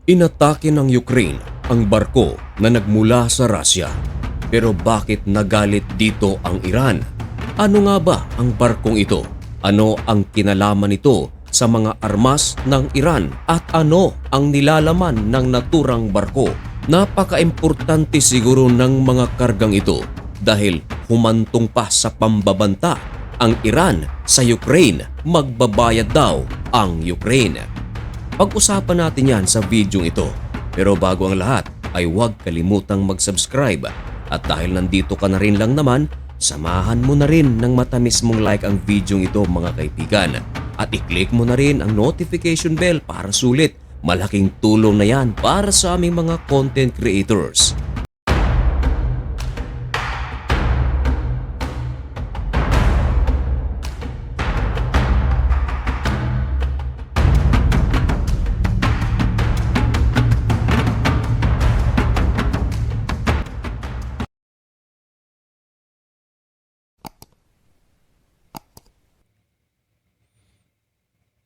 Inatake ng Ukraine ang barko na nagmula sa Russia. Pero bakit nagalit dito ang Iran? Ano nga ba ang barkong ito? Ano ang kinalaman nito sa mga armas ng Iran? At ano ang nilalaman ng naturang barko? Napaka-importante siguro ng mga kargang ito dahil humantong pa sa pambabanta ang Iran sa Ukraine. Magbabayad daw ang Ukraine. Pag-usapan natin yan sa video ito. Pero bago ang lahat ay huwag kalimutang mag-subscribe. At dahil nandito ka na rin lang naman, samahan mo na rin ng matamis mong like ang video ito mga kaibigan. At i-click mo na rin ang notification bell para sulit. Malaking tulong na yan para sa aming mga content creators.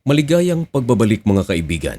Maligayang pagbabalik mga kaibigan.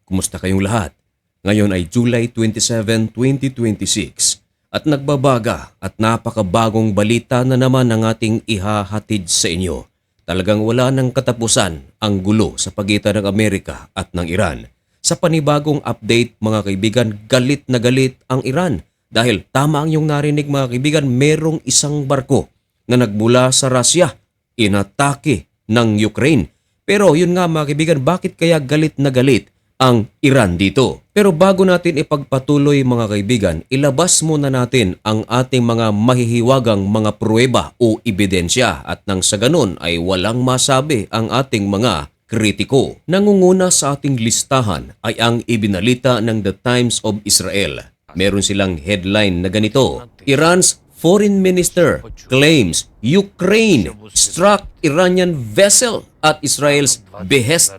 Kumusta kayong lahat? Ngayon ay July 27, 2026 at nagbabaga at napakabagong balita na naman ang ating ihahatid sa inyo. Talagang wala ng katapusan ang gulo sa pagitan ng Amerika at ng Iran. Sa panibagong update mga kaibigan, galit na galit ang Iran dahil tama ang iyong narinig mga kaibigan, merong isang barko na nagmula sa Russia, inatake ng Ukraine. Pero yun nga mga kaibigan, bakit kaya galit na galit ang Iran dito? Pero bago natin ipagpatuloy mga kaibigan, ilabas muna natin ang ating mga mahihiwagang mga pruweba o ebidensya at nang sa ganun ay walang masabi ang ating mga kritiko. Nangunguna sa ating listahan ay ang ibinalita ng The Times of Israel. Meron silang headline na ganito: Iran's Foreign Minister claims Ukraine struck Iranian vessel at Israel's behest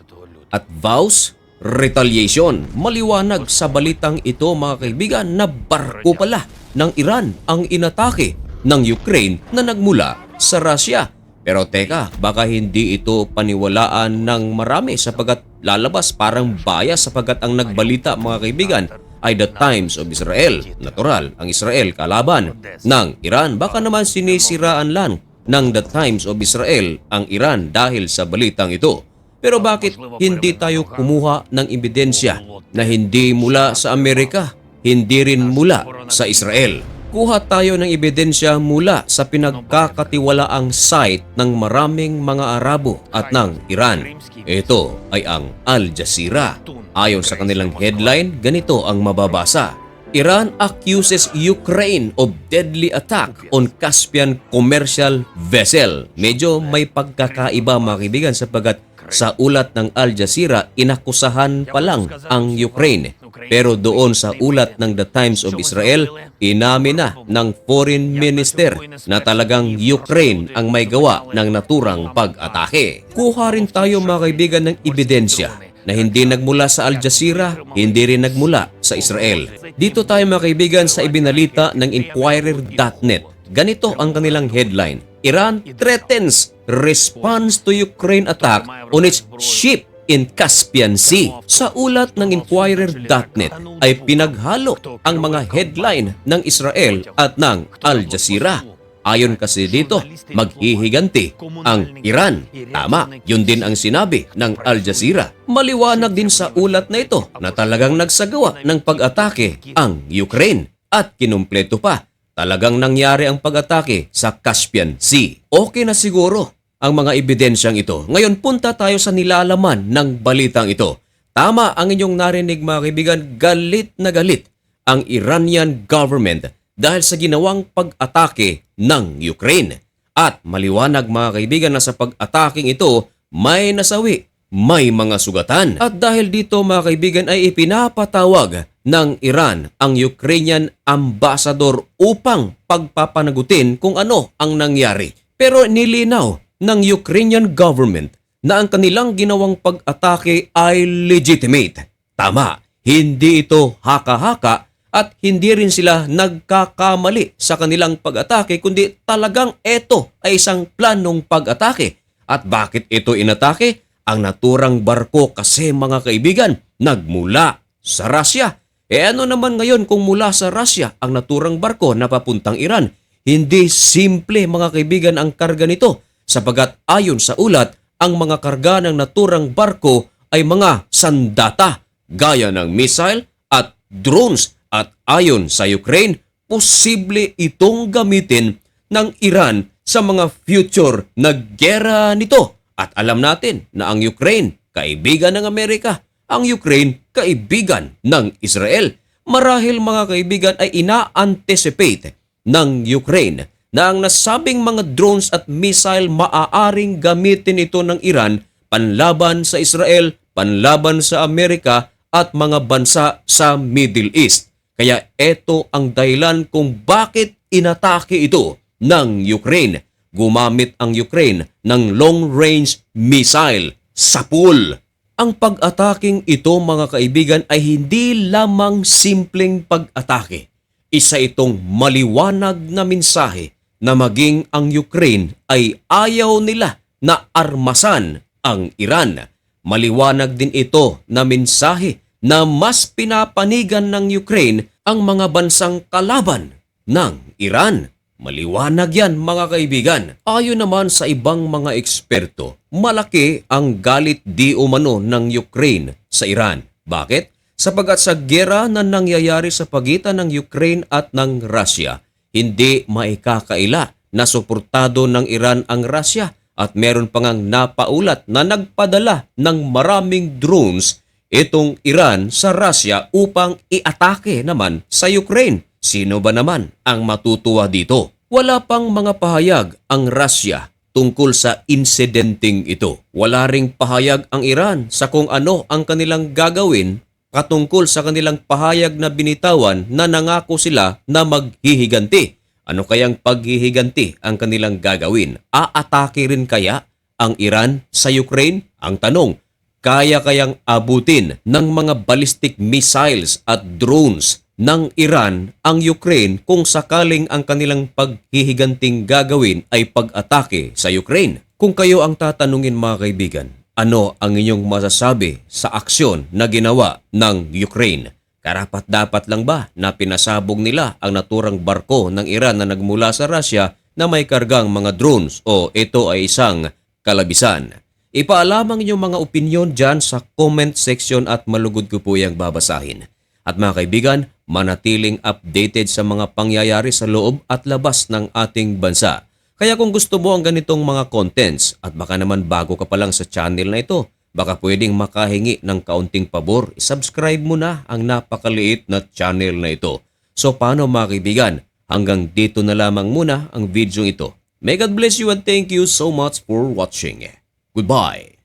at vows retaliation. Maliwanag sa balitang ito mga kaibigan na barko pala ng Iran ang inatake ng Ukraine na nagmula sa Russia. Pero teka, baka hindi ito paniwalaan ng marami sapagkat lalabas parang bias sapagkat ang nagbalita mga kaibigan ay The Times of Israel. Natural, ang Israel kalaban ng Iran. Baka naman sinisiraan lang ng The Times of Israel ang Iran dahil sa balitang ito. Pero bakit hindi tayo kumuha ng ebidensya na hindi mula sa Amerika, hindi rin mula sa Israel? Kuha tayo ng ebidensya mula sa pinagkakatiwalaang site ng maraming mga Arabo at ng Iran. Ito ay ang Al Jazeera. Ayon sa kanilang headline, ganito ang mababasa: Iran accuses Ukraine of deadly attack on Caspian commercial vessel. Medyo may pagkakaiba mga kaibigan sapagkat sa ulat ng Al Jazeera, inakusahan pa lang ang Ukraine. Pero doon sa ulat ng The Times of Israel, inamin na ng Foreign Minister na talagang Ukraine ang may gawa ng naturang pag-atake. Kuha rin tayo mga kaibigan ng ebidensya na hindi nagmula sa Al Jazeera, hindi rin nagmula sa Israel. Dito tayo mga kaibigan sa ibinalita ng Inquirer.net. Ganito ang kanilang headline: Iran threatens response to Ukraine attack on its ship in Caspian Sea. Sa ulat ng Inquirer.net ay pinaghalo ang mga headline ng Israel at ng Al Jazeera. Ayon kasi dito, maghihiganti ang Iran. Tama, yun din ang sinabi ng Al Jazeera. Maliwanag din sa ulat na ito na talagang nagsagawa ng pag-atake ang Ukraine. At kinumpleto pa, talagang nangyari ang pag-atake sa Caspian Sea. Okay na siguro ang mga ebidensyang ito. Ngayon punta tayo sa nilalaman ng balitang ito. Tama ang inyong narinig mga kaibigan, galit na galit ang Iranian government dahil sa ginawang pag-atake ng Ukraine. At maliwanag mga kaibigan na sa pag-ataking ito, may nasawi, may mga sugatan. At dahil dito mga kaibigan ay ipinapatawag ng Iran ang Ukrainian ambassador upang pagpapanagutin kung ano ang nangyari. Pero nilinaw ng Ukrainian government na ang kanilang ginawang pag-atake ay legitimate. Tama, hindi ito haka-haka at hindi rin sila nagkakamali sa kanilang pag-atake kundi talagang ito ay isang planong pag-atake. At bakit ito inatake? Ang naturang barko kasi mga kaibigan nagmula sa Russia. Ano naman ngayon kung mula sa Russia ang naturang barko na papuntang Iran? Hindi simple mga kaibigan ang karga nito sapagat ayon sa ulat, ang mga karga ng naturang barko ay mga sandata gaya ng missile at drones at ayon sa Ukraine, posible itong gamitin ng Iran sa mga future na gera nito. At alam natin na ang Ukraine, kaibigan ng Amerika, ang Ukraine, kaibigan ng Israel. Marahil mga kaibigan ay ina-anticipate ng Ukraine na ang nasabing mga drones at missile maaaring gamitin ito ng Iran panlaban sa Israel, panlaban sa Amerika at mga bansa sa Middle East. Kaya ito ang dahilan kung bakit inatake ito ng Ukraine. Gumamit ang Ukraine ng long-range missile sa pool. Ang pag-ataking ito mga kaibigan ay hindi lamang simpleng pag-atake. Isa itong maliwanag na mensahe na maging ang Ukraine ay ayaw nila na armasan ang Iran. Maliwanag din ito na mensahe na mas pinapanigan ng Ukraine ang mga bansang kalaban ng Iran. Maliwanag yan mga kaibigan. Ayon naman sa ibang mga eksperto, malaki ang galit di umano ng Ukraine sa Iran. Bakit? Sapagat sa gera na nangyayari sa pagitan ng Ukraine at ng Russia, hindi maikakaila na suportado ng Iran ang Russia at meron pa ngang napaulat na nagpadala ng maraming drones itong Iran sa Russia upang iatake naman sa Ukraine. Sino ba naman ang matutuwa dito? Wala pang mga pahayag ang Russia tungkol sa insidenteng ito. Wala ring pahayag ang Iran sa kung ano ang kanilang gagawin patungkol sa kanilang pahayag na binitawan na nangako sila na maghihiganti. Ano kayang paghihiganti ang kanilang gagawin? Aatake rin kaya ang Iran sa Ukraine? Ang tanong, kaya kayang abutin ng mga ballistic missiles at drones ng Iran ang Ukraine kung sakaling ang kanilang paghihiganting gagawin ay pag-atake sa Ukraine? Kung kayo ang tatanungin mga kaibigan, ano ang inyong masasabi sa aksyon na ginawa ng Ukraine? Karapat-dapat lang ba na pinasabog nila ang naturang barko ng Iran na nagmula sa Russia na may kargang mga drones o ito ay isang kalabisan? Ipaalamang inyong mga opinyon dyan sa comment section at malugod ko po yung babasahin. At mga kaibigan, manatiling updated sa mga pangyayari sa loob at labas ng ating bansa. Kaya kung gusto mo ang ganitong mga contents at baka naman bago ka pa lang sa channel na ito, baka pwedeng makahingi ng kaunting pabor, subscribe mo na ang napakaliit na channel na ito. So paano mga kaibigan, hanggang dito na lamang muna ang video ito. May God bless you and thank you so much for watching. Goodbye!